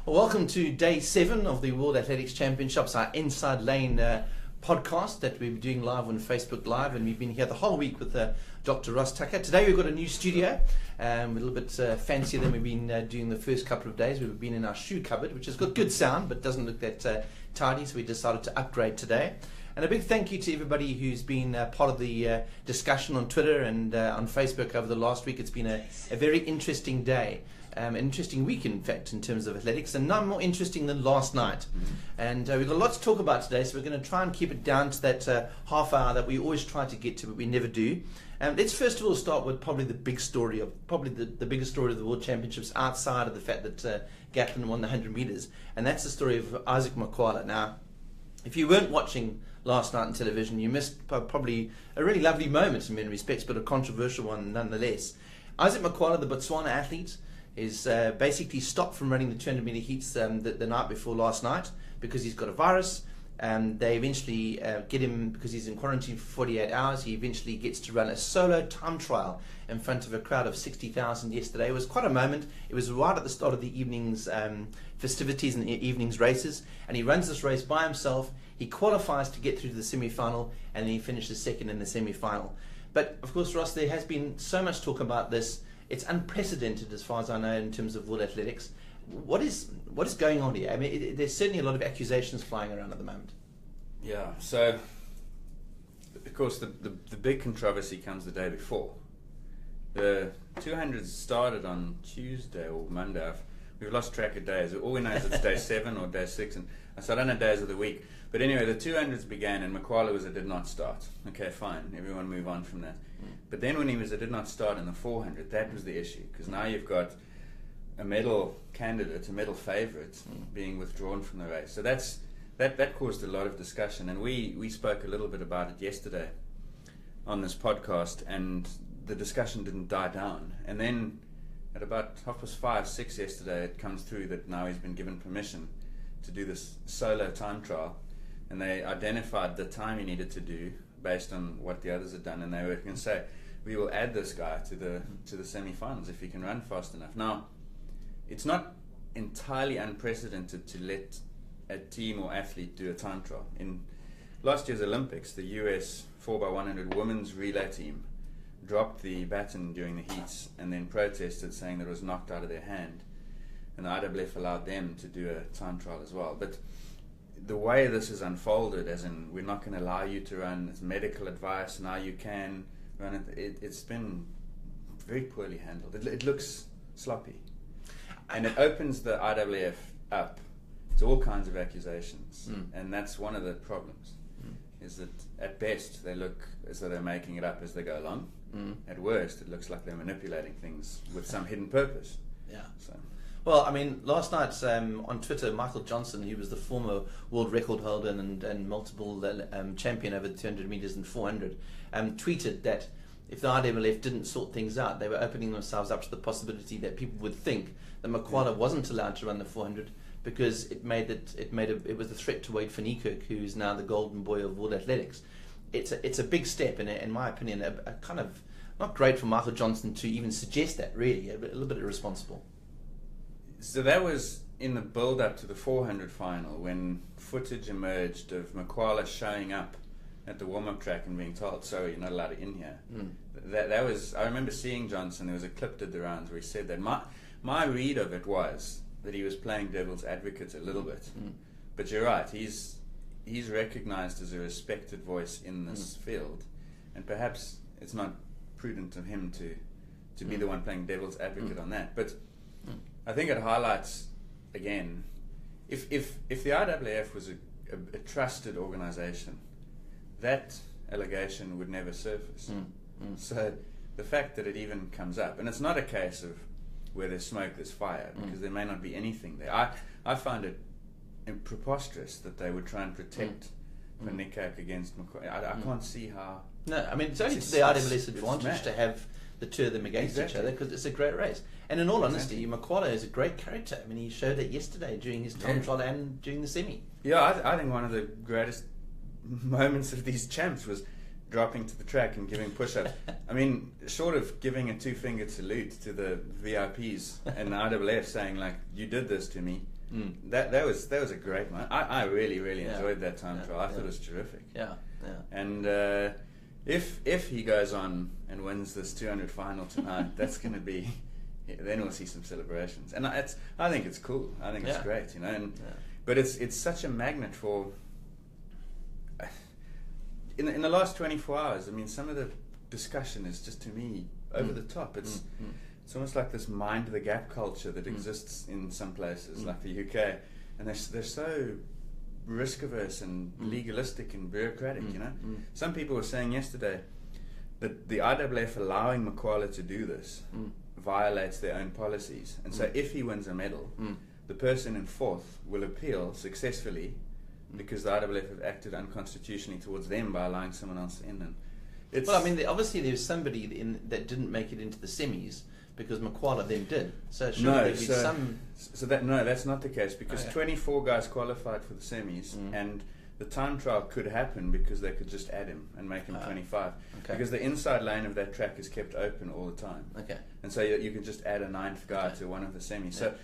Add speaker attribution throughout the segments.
Speaker 1: Well, welcome to day 7 of the World Athletics Championships, our Inside Lane podcast that we'll be doing live on Facebook Live, and we've been here the whole week with Dr. Ross Tucker. Today we've got a new studio, a little bit fancier than we've been doing the first couple of days. We've been in our shoe cupboard, which has got good sound but doesn't look that tidy, so we decided to upgrade today. And a big thank you to everybody who's been part of the discussion on Twitter and on Facebook over the last week. It's been a very interesting day. An interesting week, in fact, in terms of athletics, and none more interesting than last night. And we've got a lot to talk about today, so we're going to try and keep it down to that half hour that we always try to get to, but we never do. Let's first of all start with probably the big story the biggest story of the World Championships, outside of the fact that Gatlin won the 100 meters, and that's the story of Isaac Makwala. Now, if you weren't watching last night on television, you missed probably a really lovely moment in many respects, but a controversial one nonetheless. Isaac Makwala, the Botswana athlete, is basically stopped from running the 200 meter heats the night before last night because he's got a virus. They eventually get him, because he's in quarantine for 48 hours, he eventually gets to run a solo time trial in front of a crowd of 60,000 yesterday. It was quite a moment. It was right at the start of the evening's festivities and the evening's races, and he runs this race by himself. He qualifies to get through to the semi-final, and then he finishes second in the semi-final. But of course, Ross, there has been so much talk about this. It's unprecedented as far as I know in terms of world athletics. What is going on here? I mean, there's certainly a lot of accusations flying around at the moment.
Speaker 2: Yeah, so of course the big controversy comes the day before. The 200s started on Tuesday or Monday. We've lost track of days. All we know is it's day 7 or day 6, and so I don't know days of the week. But anyway, the 200s began, and Makwala was a did not start. Okay, fine. Everyone move on from that. But then when he was a did not start in the 400, that was the issue, because now you've got a medal candidate, a medal favourite, being withdrawn from the race. So that caused a lot of discussion, and we spoke a little bit about it yesterday on this podcast, and the discussion didn't die down. And then at about 5:30, 6 yesterday, it comes through that now he's been given permission to do this solo time trial, and they identified the time he needed to do based on what the others had done, and they were going to say, we will add this guy to the semi-finals if he can run fast enough. Now, it's not entirely unprecedented to let a team or athlete do a time trial. In last year's Olympics, the US 4x100 women's relay team dropped the baton during the heats and then protested, saying that it was knocked out of their hand, and the IWF allowed them to do a time trial as well. But the way this is unfolded, as in we're not going to allow you to run, it's medical advice, now you can run it, it's been very poorly handled. It looks sloppy, and it opens the IWF up to all kinds of accusations, and that's one of the problems, is that at best they look as though they're making it up as they go along. At worst, it looks like they're manipulating things with some hidden purpose.
Speaker 1: Yeah.
Speaker 2: So.
Speaker 1: Well, I mean, last night on Twitter, Michael Johnson, who was the former world record holder and multiple champion over the 200 meters and 400, tweeted that if the IWF didn't sort things out, they were opening themselves up to the possibility that people would think that Makwala wasn't allowed to run the 400 because it was a threat to Wayde van Niekerk, who is now the golden boy of world athletics. It's a big step, and in my opinion, a kind of not great for Michael Johnson to even suggest that. Really, a little bit irresponsible.
Speaker 2: So that was in the build-up to the 400 final, when footage emerged of Makwala showing up at the warm-up track and being told, sorry, you're not allowed in here. That was, I remember seeing Johnson, there was a clip did the rounds where he said that. My read of it was that he was playing devil's advocate a little bit. But you're right, he's recognised as a respected voice in this field, and perhaps it's not prudent of him to be the one playing devil's advocate on that. But I think it highlights, again, if the IWF was a trusted organisation, that allegation would never surface. So the fact that it even comes up, and it's not a case of where there's smoke, there's fire, because there may not be anything there. I find it preposterous that they would try and protect Van Niekerk against Makwala. I can't see how. No,
Speaker 1: I mean, it's only to the IWF's advantage to have the two of them against each other, because it's a great race. And in all honesty, Makwala is a great character. I mean, he showed it yesterday during his time trial and during the semi.
Speaker 2: Yeah, I think one of the greatest moments of these champs was dropping to the track and giving push-ups. I mean, short of giving a 2-fingered salute to the VIPs and RWF saying like, "You did this to me." That was a great moment. I really enjoyed that time trial. I thought it was terrific.
Speaker 1: Yeah.
Speaker 2: And if he goes on and wins this 200 final tonight, that's going to be. Then we'll see some celebrations, and I think it's cool. I think it's great, you know. And but it's such a magnet for. In the last 24 hours, I mean, some of the discussion is just, to me, over the top. It's almost like this mind the gap culture that exists in some places, like the UK, and they're so risk averse and legalistic and bureaucratic. You know, some people were saying yesterday that the IWF allowing Makwala to do this violates their own policies, and so if he wins a medal, the person in fourth will appeal successfully. Because the IWF have acted unconstitutionally towards them by allowing someone else in. And
Speaker 1: well, I mean, obviously there's somebody that didn't make it into the semis because Makwala then did. So
Speaker 2: that's not the case, because 24 guys qualified for the semis, and the time trial could happen because they could just add him and make him 25. Because the inside lane of that track is kept open all the time. And so you can just add a 9th guy to one of the semis. So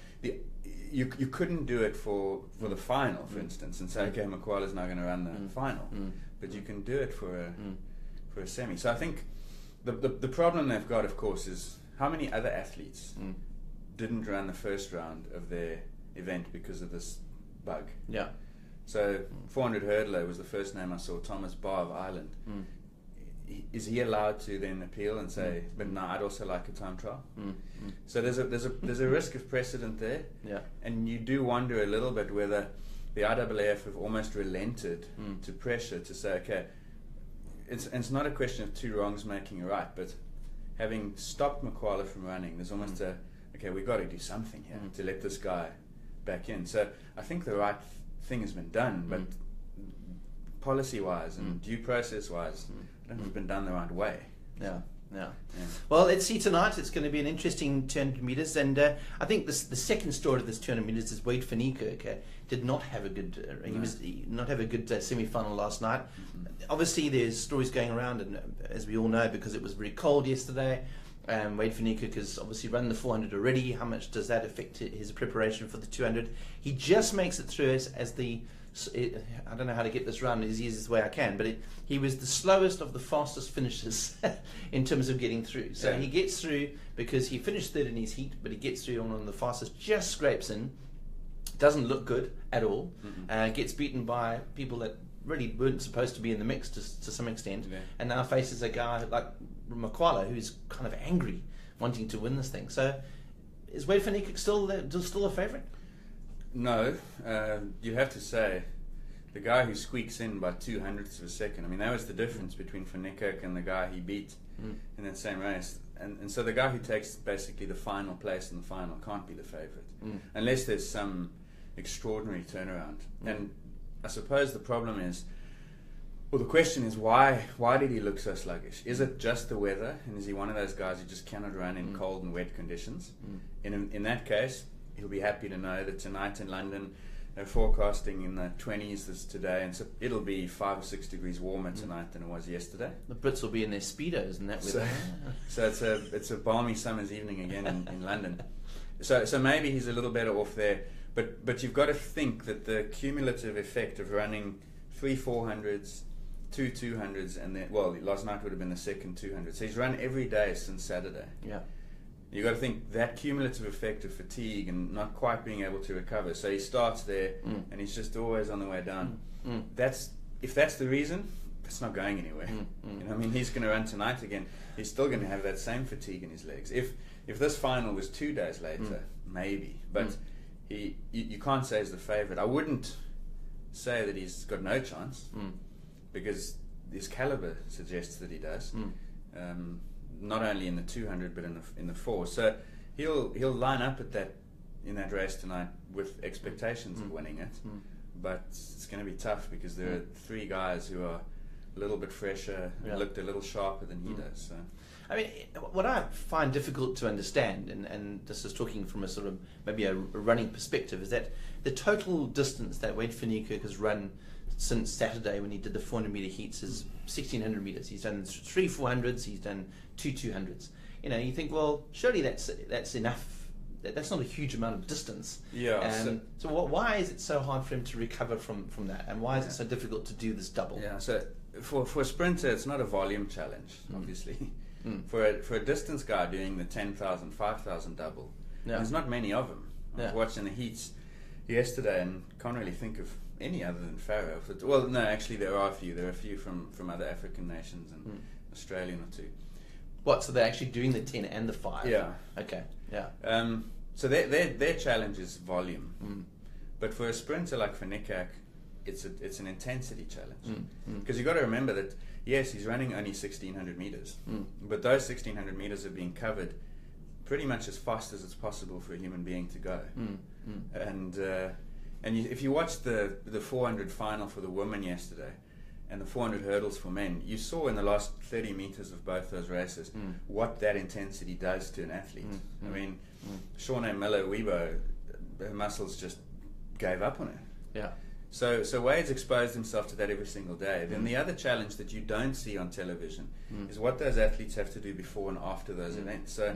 Speaker 2: you couldn't do it for the final, for instance, and say, okay, Makwala's now going to run the final, but you can do it for a semi. So I think the problem they've got, of course, is how many other athletes didn't run the first round of their event because of this bug. So 400 hurdler was the first name I saw, Thomas Barr of Ireland. Is he allowed to then appeal and say, but no, I'd also like a time trial? So there's a risk of precedent there, and you do wonder a little bit whether the IAAF have almost relented to pressure to say, okay, it's not a question of two wrongs making a right, but having stopped Makwala from running, there's almost okay, we've got to do something here to let this guy back in. So I think the right thing has been done, but policy-wise and due process-wise, I don't think it's been done the right way.
Speaker 1: Well, let's see tonight. It's going to be an interesting 200 metres, and I think the second story of this 200 metres is Wayde van Niekerk did not have a good semi-final last night. Obviously, there's stories going around, and as we all know, because it was very cold yesterday, Wayde van Niekerk has obviously run the 400 already. How much does that affect his preparation for the 200? He just makes it through as the, I don't know how to get this round as easy as way I can, but he was the slowest of the fastest finishers in terms of getting through. So he gets through because he finished third in his heat, but he gets through on the fastest, just scrapes in, doesn't look good at all, gets beaten by people that really weren't supposed to be in the mix to some extent, and now faces a guy like Makwala who's kind of angry, wanting to win this thing. So is Wayde van Niekerk still a favourite?
Speaker 2: No, you have to say the guy who squeaks in by 200ths of a second. I mean, that was the difference between Van Niekerk and the guy he beat in that same race. And so the guy who takes basically the final place in the final can't be the favourite unless there's some extraordinary turnaround. And I suppose the problem is, well, the question is why did he look so sluggish? Is it just the weather, and is he one of those guys who just cannot run in cold and wet conditions? In that case, he'll be happy to know that tonight in London they're forecasting in the 20s this today, and so it'll be 5 or 6 degrees warmer tonight than it was yesterday.
Speaker 1: The Brits will be in their speedos in that weather.
Speaker 2: So it's a balmy summer's evening again in London. So maybe he's a little better off there, but you've got to think that the cumulative effect of running 3 400s, 2 200s, and then, well, last night would have been the second 200. So he's run every day since Saturday. You've got to think that cumulative effect of fatigue and not quite being able to recover. So he starts there and he's just always on the way down. If that's the reason, it's not going anywhere. You know, I mean, he's going to run tonight again. He's still going to have that same fatigue in his legs. If this final was 2 days later, maybe. But you can't say he's the favourite. I wouldn't say that he's got no chance because his calibre suggests that he does. Not only in the 200 but in the 4. So he'll line up in that race tonight with expectations of winning it. But it's going to be tough because there are 3 guys who are a little bit fresher and looked a little sharper than he does. So
Speaker 1: I mean, what I find difficult to understand, and this is talking from a sort of maybe a running perspective, is that the total distance that Wayde van Niekerk has run since Saturday when he did the 400 meter heats is 1600 meters. He's done 3 400s. He's done 2 200s. You know, you think, well, surely that's enough. That's not a huge amount of distance.
Speaker 2: Yeah.
Speaker 1: So why is it so hard for him to recover from that? And why is it so difficult to do this double?
Speaker 2: Yeah. So for a sprinter, it's not a volume challenge, obviously. For a distance guy doing the 10,000, 5,000 double, there's not many of them. I was watching the heats yesterday and can't really think of any other than Pharaoh. Well, no, actually there are a few. There are a few from other African nations and Australian or two.
Speaker 1: What? So they're actually doing the 10 and the 5?
Speaker 2: Yeah.
Speaker 1: Okay. Yeah.
Speaker 2: So their challenge is volume, but for a sprinter like Van Niekerk, it's an intensity challenge, because you've got to remember that yes, he's running only 1600 meters, but those 1600 meters are being covered pretty much as fast as it's possible for a human being to go, and if you watched the 400 final for the women yesterday and the 400 hurdles for men, you saw in the last 30 meters of both those races what that intensity does to an athlete. I mean, Shawnee Miller-Weibo, her muscles just gave up on her.
Speaker 1: Yeah.
Speaker 2: So Wayde's exposed himself to that every single day. Then the other challenge that you don't see on television is what those athletes have to do before and after those events. So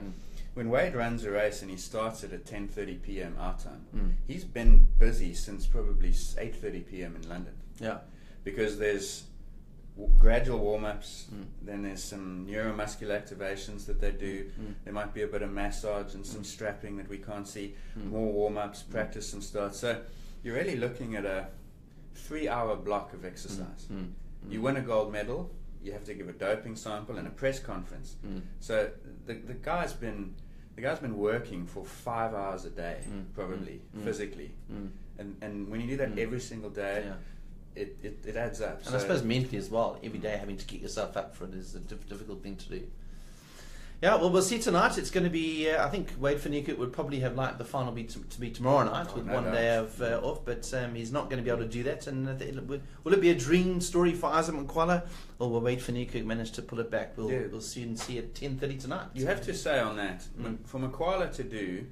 Speaker 2: when Wayde runs a race and he starts it at 10:30 p.m. our time, he's been busy since probably 8:30 p.m. in London.
Speaker 1: Yeah.
Speaker 2: Because there's gradual warm-ups, then there's some neuromuscular activations that they do. There might be a bit of massage and some strapping that we can't see, more warm-ups, practice some starts. So you're really looking at a 3-hour block of exercise. You win a gold medal, you have to give a doping sample and a press conference. So the guy's been working for 5 hours a day, probably, physically. And when you do that every single day, it adds up.
Speaker 1: And I suppose mentally as well, every day having to get yourself up for it is a difficult thing to do. Yeah, well, we'll see tonight. It's going to be, I think Wayde van Niekerk would probably have liked the final to be tomorrow night with one day of off, but he's not going to be able to do that. And will it be a dream story for Isaac Makwala, or will Wayde van Niekerk manage to pull it back? We'll soon see at 10:30 tonight.
Speaker 2: You have to say on that, for Makwala to do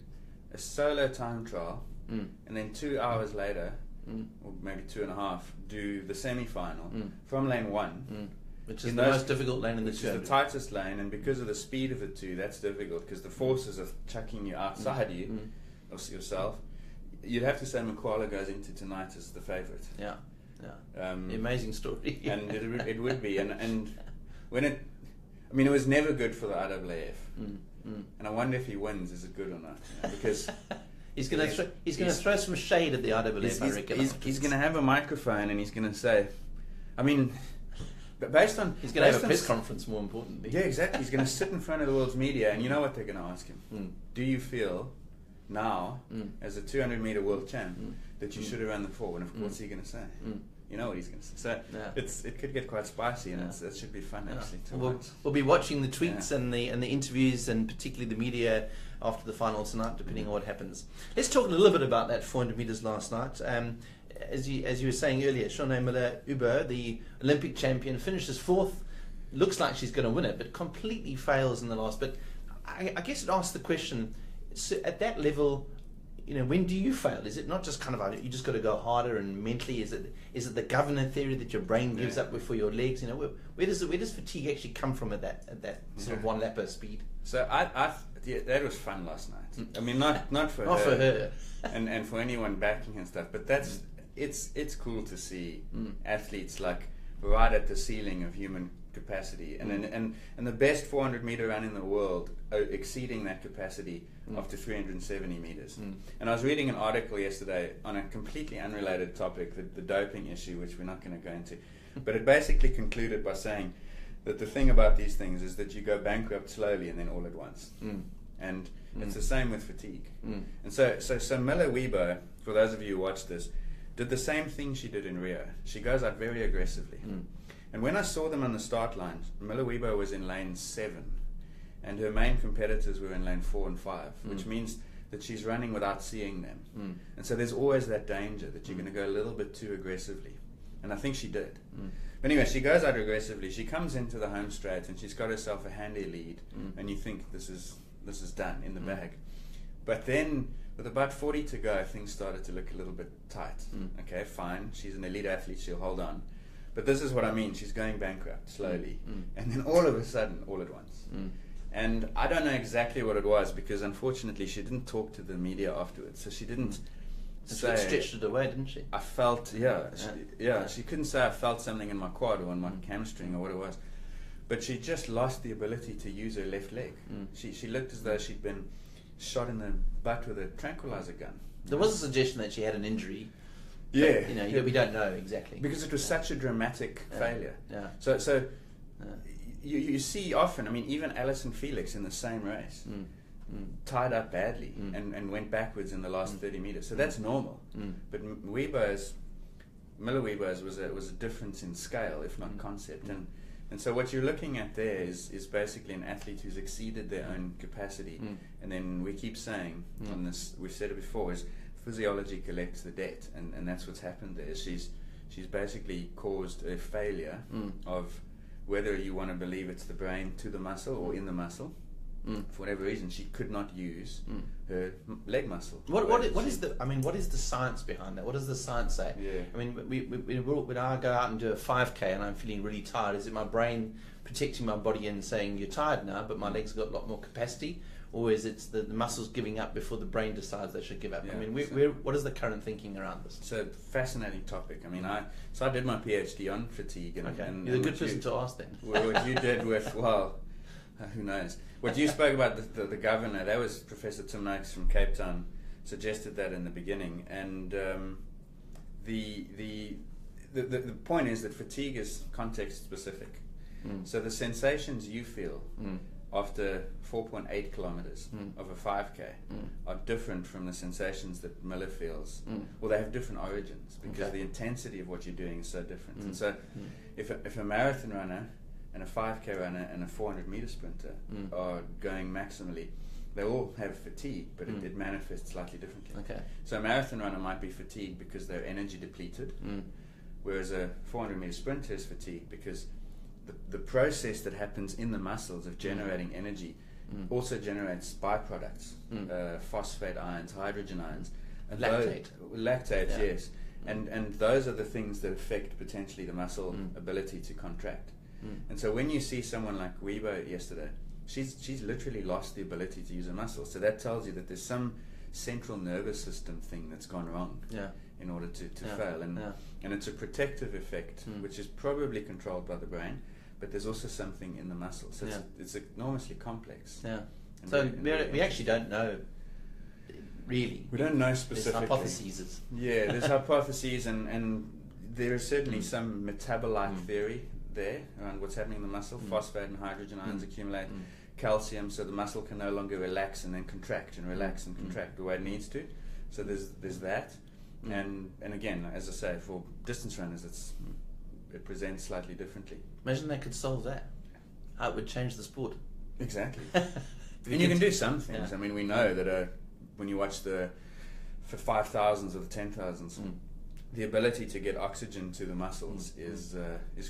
Speaker 2: a solo time trial, and then 2 hours later, or maybe 2.5, do the semi-final from lane 1,
Speaker 1: which is the most difficult lane in the
Speaker 2: tour. Which is the tightest lane, and because of the speed of the two, that's difficult because the forces are chucking you outside of yourself. You'd have to say Makwala goes into tonight as the favourite.
Speaker 1: Yeah. The amazing story.
Speaker 2: And it would be, and when it was never good for the RWF, and I wonder if he wins, is it good or not? You know, because
Speaker 1: he's going to throw some shade at the RWF. I reckon
Speaker 2: he's going to have a microphone and he's going to say, but based on
Speaker 1: he's going to have a press conference. More importantly,
Speaker 2: yeah, exactly. He's going to sit in front of the world's media, and you know what they're going to ask him? Do you feel now, as a 200-meter world champ, that you should have run the 4? And of course, what's he going to say? You know what he's going to say. So it could get quite spicy, and it should be fun actually to watch. We'll
Speaker 1: be watching the tweets and the interviews, and particularly the media after the final tonight, depending on what happens. Let's talk a little bit about that 400 meters last night. As you were saying earlier, Shawnee Miller-Weibo, the Olympic champion, finishes 4th. Looks like she's going to win it, but completely fails in the last. But I guess it asks the question: so at that level, when do you fail? Is it not just kind of you just got to go harder and mentally? Is it the governor theory that your brain gives up before your legs? Where does fatigue actually come from at that sort of one lapper speed?
Speaker 2: So that was fun last night. I mean, not for
Speaker 1: not
Speaker 2: her,
Speaker 1: for her,
Speaker 2: and for anyone backing and stuff. But it's cool to see athletes like right at the ceiling of human capacity, and the best 400 meter run in the world exceeding that capacity after 370 meters. And I was reading an article yesterday on a completely unrelated topic, the doping issue, which we're not going to go into, but it basically concluded by saying that the thing about these things is that you go bankrupt slowly and then all at once. And it's the same with fatigue. And so Miller-Weibo, for those of you who watched this, did the same thing she did in Rio. She goes out very aggressively. And when I saw them on the start line, Miller-Weibo was in lane 7, and her main competitors were in lane 4 and 5, which means that she's running without seeing them. And so there's always that danger that you're going to go a little bit too aggressively. And I think she did. But anyway, she goes out aggressively. She comes into the home straight, and she's got herself a handy lead. And you think this is done in the bag. But then With about 40 to go, things started to look a little bit tight. Okay, fine. She's an elite athlete. She'll hold on. But this is what I mean. She's going bankrupt slowly. And then all of a sudden, all at once. And I don't know exactly what it was because, unfortunately, she didn't talk to the media afterwards. So she didn't say...
Speaker 1: She stretched it away, didn't she?
Speaker 2: I felt, she couldn't say I felt something in my quad or in my hamstring or what it was. But she just lost the ability to use her left leg. She looked as though she'd been shot in the butt with a tranquilizer gun.
Speaker 1: There was a suggestion that she had an injury.
Speaker 2: Yeah.
Speaker 1: But, we don't know exactly.
Speaker 2: Because it was such a dramatic failure.
Speaker 1: Yeah.
Speaker 2: So you see often, I mean, even Alison Felix in the same race tied up badly and went backwards in the last 30 meters. So that's normal. But Miller Weber's was a difference in scale, if not concept. And so what you're looking at there is basically an athlete who's exceeded their own capacity. And then we keep saying on this, we've said it before, is physiology collects the debt, and that's what's happened there. She's basically caused a failure of whether you want to believe it's the brain to the muscle or in the muscle. For whatever reason, she could not use her leg muscle.
Speaker 1: What is the science behind that? What does the science say?
Speaker 2: Yeah.
Speaker 1: I mean, when I go out and do a 5K and I'm feeling really tired, is it my brain protecting my body and saying you're tired now, but my legs got a lot more capacity, or is it the muscles giving up before the brain decides they should give up?
Speaker 2: Yeah,
Speaker 1: I mean, what is the current thinking around this?
Speaker 2: So fascinating topic. I mean, I did my PhD on fatigue, and
Speaker 1: you're a good person to ask then.
Speaker 2: What you did with who knows? What you spoke about the governor, that was Professor Tim Noakes from Cape Town, suggested that in the beginning, and the point is that fatigue is context specific. So the sensations you feel after 4.8 kilometers of a 5K are different from the sensations that Miller feels. Well, they have different origins because the intensity of what you're doing is so different. And so if a marathon runner and a 5K runner and a 400-meter sprinter are going maximally, they all have fatigue, but it manifests slightly differently. Okay. So a marathon runner might be fatigued because they're energy depleted, whereas a 400-meter sprinter is fatigued because the process that happens in the muscles of generating energy also generates byproducts, phosphate ions, hydrogen ions. And lactate, yes. And those are the things that affect potentially the muscle ability to contract. And so when you see someone like Weber yesterday, she's literally lost the ability to use her muscles. So that tells you that there's some central nervous system thing that's gone wrong in order to fail. And it's a protective effect, which is probably controlled by the brain, but there's also something in the muscle. So it's enormously complex.
Speaker 1: Yeah. So we actually don't know really.
Speaker 2: We don't know specifically.
Speaker 1: There's hypotheses.
Speaker 2: Yeah, there's hypotheses, and there is certainly some metabolite theory there around what's happening in the muscle. Phosphate and hydrogen ions accumulate calcium, so the muscle can no longer relax and then contract and relax and contract the way it needs to. So there's that, and again, as I say, for distance runners, it presents slightly differently.
Speaker 1: Imagine they could solve that. How it would change the sport.
Speaker 2: Exactly. And you can do some things. I mean, we know that when you watch for 5,000s or the 10,000s. The ability to get oxygen to the muscles is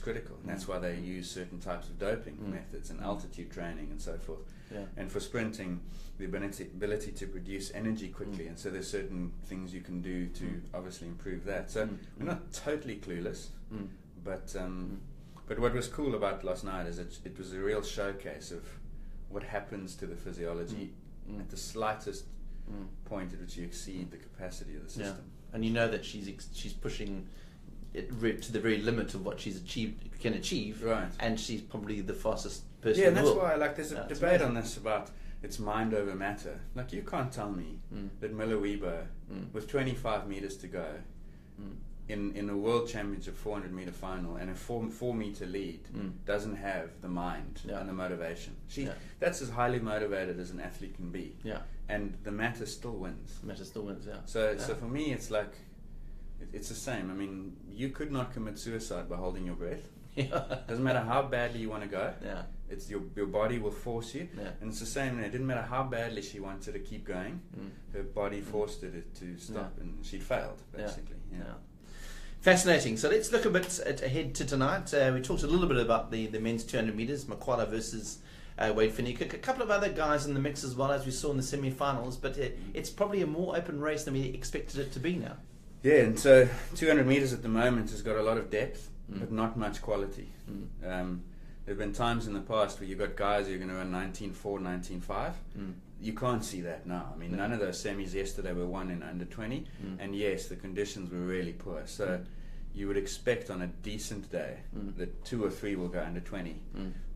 Speaker 2: critical, and that's why they use certain types of doping methods and altitude training and so forth. And for sprinting, the ability to produce energy quickly, and so there's certain things you can do to obviously improve that. So we're not totally clueless, but what was cool about last night is it was a real showcase of what happens to the physiology at the slightest point at which you exceed the capacity of the system.
Speaker 1: And you know that she's pushing it to the very limit of what she's can achieve,
Speaker 2: right? And
Speaker 1: she's probably the fastest person.
Speaker 2: Yeah, and that's why there's a debate on this about it's mind over matter. Like, you can't tell me that Miller Weber, with 25 meters to go, in a world championship 400-meter final and a 4-meter lead, doesn't have the mind and the motivation. That's as highly motivated as an athlete can be. Yeah. And the matter still wins. So for me, it's like, it's the same. I mean, you could not commit suicide by holding your breath. Doesn't matter how badly you want to go. It's your body will force you. And it's the same. It didn't matter how badly she wanted to keep going. Her body forced her to stop, and she'd failed, basically.
Speaker 1: Fascinating. So let's look a bit ahead to tonight. We talked a little bit about the men's 200 meters, Makwala versus Wayde van Niekerk. A couple of other guys in the mix as well, as we saw in the semi-finals, but it's probably a more open race than we expected it to be now.
Speaker 2: Yeah, and so 200 meters at the moment has got a lot of depth, but not much quality. There have been times in the past where you've got guys who are going to run 19.4, 19.5. You can't see that now. I mean, none of those semis yesterday were won in under 20, and yes, the conditions were really poor. So you would expect on a decent day that 2 or 3 will go under 20,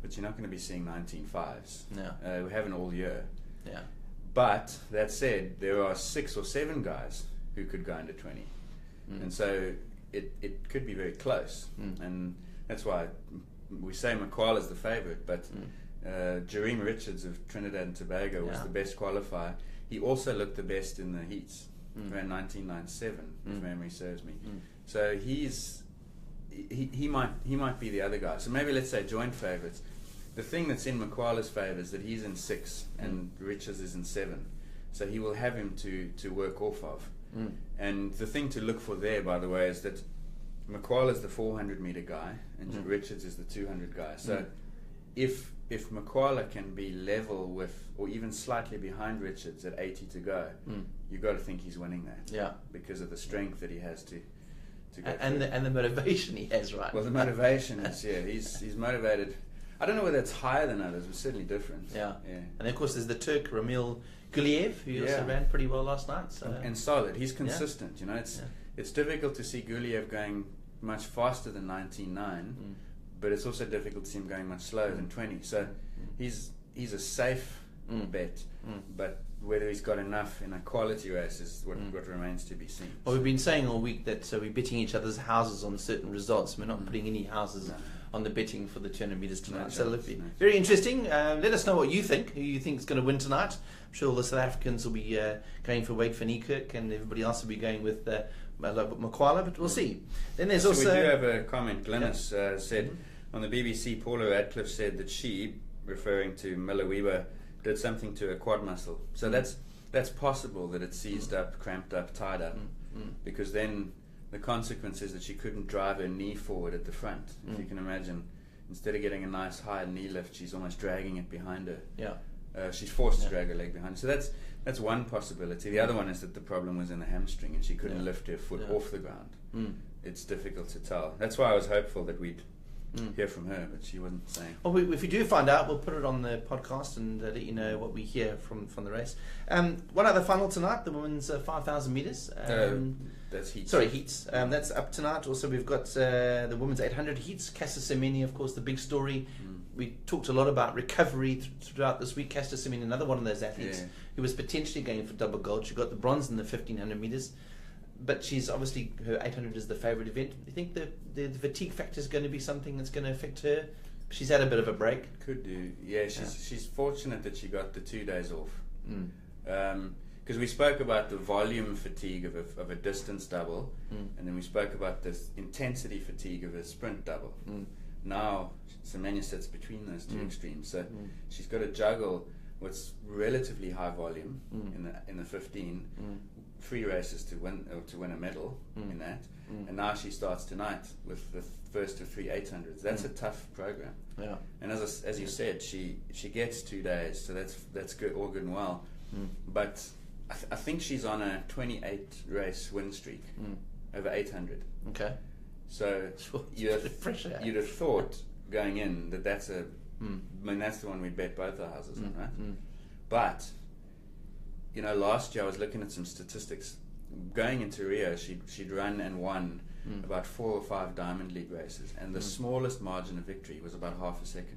Speaker 2: but you're not going to be seeing 19.5s.
Speaker 1: No.
Speaker 2: We haven't all year.
Speaker 1: Yeah.
Speaker 2: But that said, there are 6 or 7 guys who could go under 20, and so it could be very close, and that's why we say Makwala's the favourite, but Jareem Richards of Trinidad and Tobago was the best qualifier. He also looked the best in the heats, ran 19.97, if memory serves me. So he might be the other guy. So maybe let's say joint favourites. The thing that's in Makwala's favour is that he's in 6 and Richards is in 7, so he will have him to work off of. And the thing to look for there, by the way, is that Makwala's the 400 meter guy and Richards is the 200 guy. So if Makwala can be level with, or even slightly behind Richards at 80 to go, you've got to think he's winning that.
Speaker 1: Yeah.
Speaker 2: Because of the strength that he has to go
Speaker 1: and the motivation he has, right?
Speaker 2: Well, the motivation is he's motivated. I don't know whether it's higher than others, but certainly different.
Speaker 1: Yeah. And of course there's the Turk Ramil Guliev, who also ran pretty well last night. So.
Speaker 2: And solid. He's consistent. You know, it's difficult to see Guliev going much faster than 19.9, but it's also difficult to see him going much slower than 20. So he's a safe bet, but whether he's got enough in a quality race is what remains to be seen.
Speaker 1: Well, we've been saying all week that we're betting each other's houses on certain results. We're not putting any houses on the betting for the 200 metres tonight. So it'll be very interesting. Let us know what you think, who you think is going to win tonight. I'm sure the South Africans will be going for Wayde van Niekerk, and everybody else will be going with Makwala, but we'll see. Then there's also...
Speaker 2: we do have a comment. Glynis said, on the BBC, Paula Radcliffe said that she, referring to Miller did something to her quad muscle. So that's possible, that it's seized up, cramped up, tied up, because then the consequence is that she couldn't drive her knee forward at the front. If you can imagine, instead of getting a nice high knee lift, she's almost dragging it behind her. She's forced to drag her leg behind her. So that's one possibility. The other one is that the problem was in the hamstring and she couldn't lift her foot off the ground. It's difficult to tell. That's why I was hopeful that we'd hear from her, but she wasn't saying.
Speaker 1: Well, if we do find out, we'll put it on the podcast and let you know what we hear from the race. One other final tonight, the women's 5,000 metres.
Speaker 2: That's heats.
Speaker 1: Sorry, heats. That's up tonight. Also, we've got the women's 800 heats. Caster Semenya, of course, the big story. We talked a lot about recovery throughout this week. Caster Semenya, another one of those athletes who was potentially going for double gold. She got the bronze in the 1,500 metres. But she's obviously, her 800 is the favourite event. You think the fatigue factor is going to be something that's going to affect her? She's had a bit of a break.
Speaker 2: Could do. Yeah, she's fortunate that she got the 2 days off. Because we spoke about the volume fatigue of a distance double, and then we spoke about the intensity fatigue of a sprint double. Now Semenya sits between those two extremes, so she's got to juggle what's relatively high volume in the 15, 3 races to win a medal in that, and now she starts tonight with the first of 3 800s. That's a tough program. Yeah. And as you said, she gets 2 days, so that's good, all good and well. But I think she's on a 28 race win streak over 800.
Speaker 1: Okay.
Speaker 2: So you'd have thought going in that's a. I mean, that's the one we bet both our houses on, right? But you know, last year I was looking at some statistics. Going into Rio, she'd run and won about 4 or 5 Diamond League races, and the smallest margin of victory was about half a second.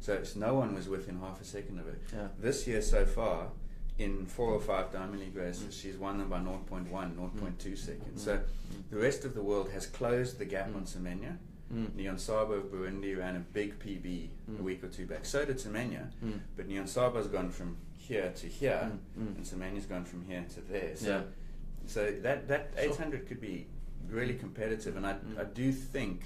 Speaker 2: So no one was within half a second of it. Yeah. This year so far, in 4 or 5 Diamond League races, she's won them by 0.1, 0.2 seconds. So the rest of the world has closed the gap on Semenya. Nyonsaba of Burundi ran a big PB a week or 2 back. So did Semenya, but Nyonsaba's gone from here to here, and Semenya's gone from here to there. So that 800 could be really competitive, and I do think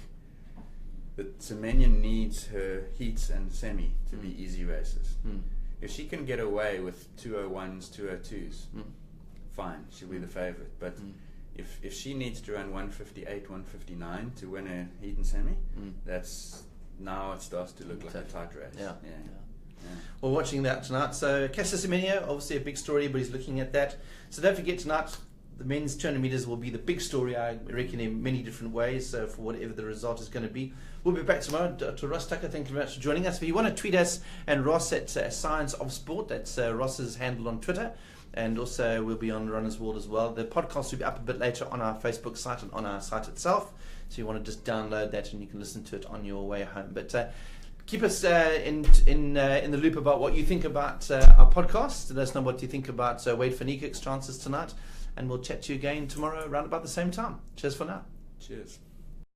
Speaker 2: that Semenya needs her heats and semi to be easy races. If she can get away with 201s, 202s, fine, she'll be the favourite. But if she needs to run 158, 159 to win a heat and semi, that's now it starts to look like a tight race.
Speaker 1: We're watching that tonight. So Cassius Semenya, obviously a big story, but he's looking at that. So don't forget tonight, the men's 200 meters will be the big story, I reckon, in many different ways, for whatever the result is going to be. We'll be back tomorrow. Dr. Ross Tucker, thank you very much for joining us. If you want to tweet us and Ross at Science of Sport, that's Ross's handle on Twitter. And also we'll be on Runner's World as well. The podcast will be up a bit later on our Facebook site and on our site itself. So you want to just download that and you can listen to it on your way home. But keep us in the loop about what you think about our podcast. Let us know what you think about Wayde van Niekerk's chances tonight. And we'll chat to you again tomorrow around about the same time. Cheers for now.
Speaker 2: Cheers.